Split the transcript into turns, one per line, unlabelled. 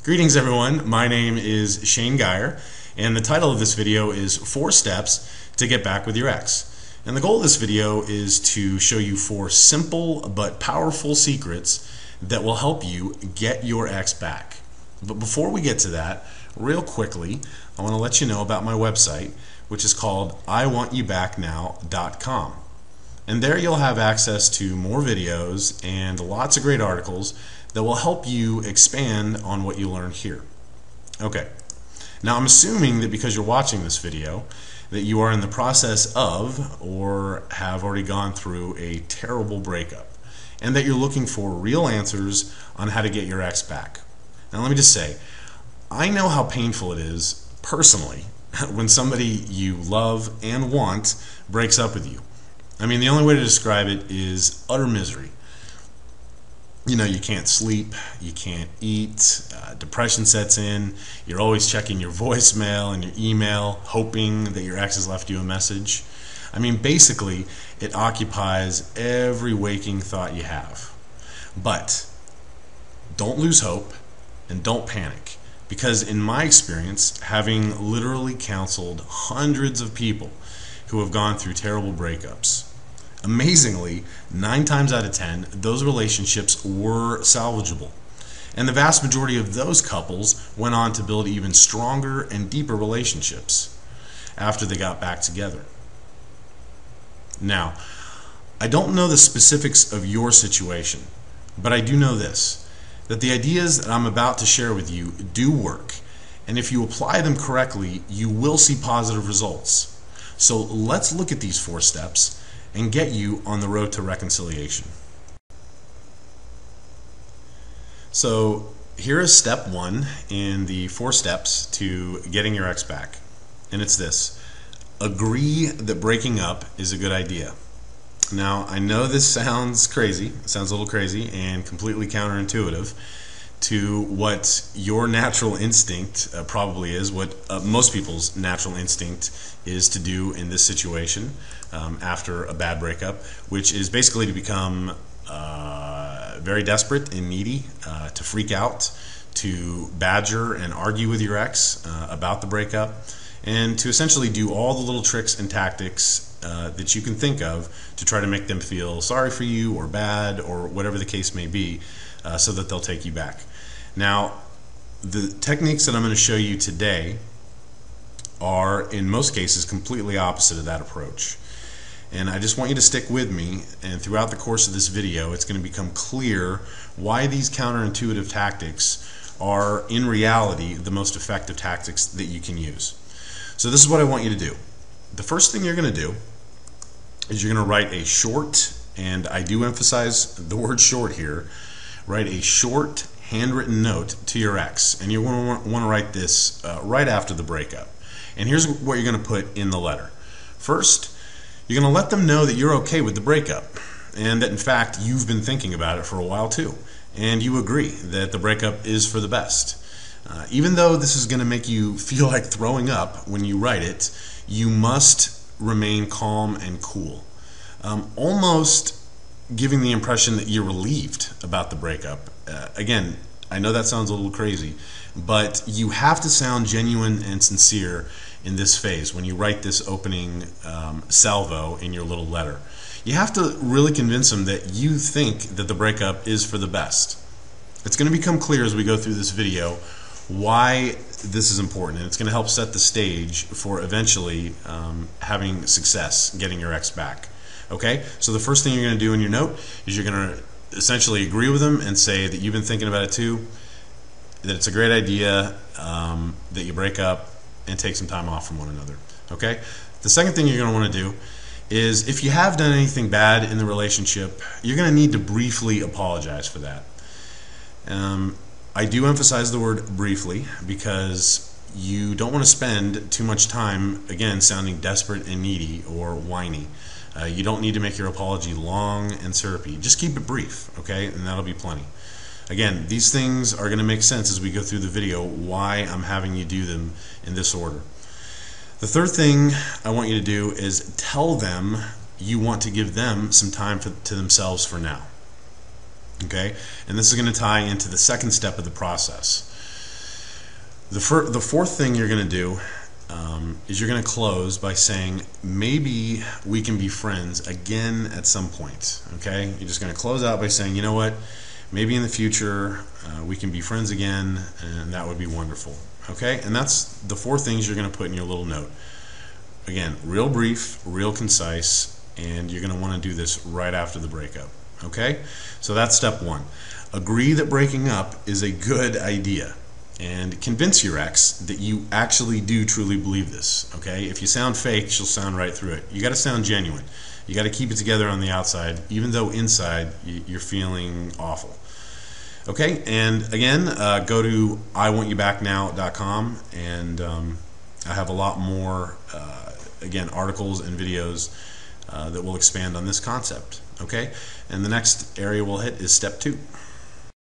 Greetings everyone, my name is Shane Geyer, and the title of this video is 4 Steps to Get Back with Your Ex. And the goal of this video is to show you 4 simple but powerful secrets that will help you get your ex back. But before we get to that, real quickly, I want to let you know about my website, which is called iwantyoubacknow.com. And there you'll have access to more videos and lots of great articles that will help you expand on what you learned here. Okay, now I'm assuming that because you're watching this video that you are in the process of or have already gone through a terrible breakup and that you're looking for real answers on how to get your ex back. Now let me just say, I know how painful it is personally when somebody you love and want breaks up with you. I mean, the only way to describe it is utter misery. You know, you can't sleep, you can't eat, depression sets in, you're always checking your voicemail and your email, hoping that your ex has left you a message. I mean, basically, it occupies every waking thought you have. But don't lose hope and don't panic, because in my experience, having literally counseled hundreds of people who have gone through terrible breakups, amazingly, 9 times out of 10, those relationships were salvageable. And the vast majority of those couples went on to build even stronger and deeper relationships after they got back together. Now, I don't know the specifics of your situation, but I do know this, that the ideas that I'm about to share with you do work. And if you apply them correctly, you will see positive results. So let's look at these 4 steps and get you on the road to reconciliation. So here is step 1 in the 4 steps to getting your ex back. And it's this: agree that breaking up is a good idea. Now, I know this sounds crazy, it sounds a little crazy and completely counterintuitive to what your natural instinct probably is, what most people's natural instinct is to do in this situation after a bad breakup, which is basically to become very desperate and needy, to freak out, to badger and argue with your ex about the breakup, and to essentially do all the little tricks and tactics that you can think of to try to make them feel sorry for you or bad or whatever the case may be, so that they'll take you back. Now, the techniques that I'm going to show you today are, in most cases, completely opposite of that approach. And I just want you to stick with me, and throughout the course of this video, it's going to become clear why these counterintuitive tactics are, in reality, the most effective tactics that you can use. So this is what I want you to do. The first thing you're going to do is you're going to write a short, and I do emphasize the word short here, write a short handwritten note to your ex, and you're going to want to write this right after the breakup. And here's what you're going to put in the letter. First, you're going to let them know that you're okay with the breakup, and that in fact you've been thinking about it for a while too, and you agree that the breakup is for the best. Even though this is going to make you feel like throwing up when you write it, you must remain calm and cool, almost giving the impression that you're relieved about the breakup. Again, I know that sounds a little crazy, but you have to sound genuine and sincere in this phase when you write this opening salvo in your little letter. You have to really convince them that you think that the breakup is for the best. It's going to become clear as we go through this video why this is important, and it's going to help set the stage for eventually having success getting your ex back. Okay, so the first thing you're going to do in your note is you're going to essentially agree with them and say that you've been thinking about it too, that it's a great idea that you break up and take some time off from one another. Okay, the second thing you're going to want to do is, if you have done anything bad in the relationship, you're going to need to briefly apologize for that. I do emphasize the word briefly because you don't want to spend too much time, again, sounding desperate and needy or whiny. You don't need to make your apology long and syrupy. Just keep it brief, okay? And that'll be plenty. Again, these things are going to make sense as we go through the video, why I'm having you do them in this order. The third thing I want you to do is tell them you want to give them some time to themselves for now. Okay? And this is going to tie into the second step of the process. The fourth thing you're going to do is you're going to close by saying, maybe we can be friends again at some point. Okay? You're just going to close out by saying, you know what? Maybe in the future we can be friends again, and that would be wonderful. Okay? And that's the four things you're going to put in your little note. Again, real brief, real concise, and you're going to want to do this right after the breakup. Okay? So that's step one. Agree that breaking up is a good idea, and convince your ex that you actually do truly believe this. Okay? If you sound fake, she'll sound right through it. You got to sound genuine. You got to keep it together on the outside, even though inside you're feeling awful. Okay? And again, go to iwantyoubacknow.com, and I have a lot more again, articles and videos that will expand on this concept. Okay? And the next area we'll hit is step 2.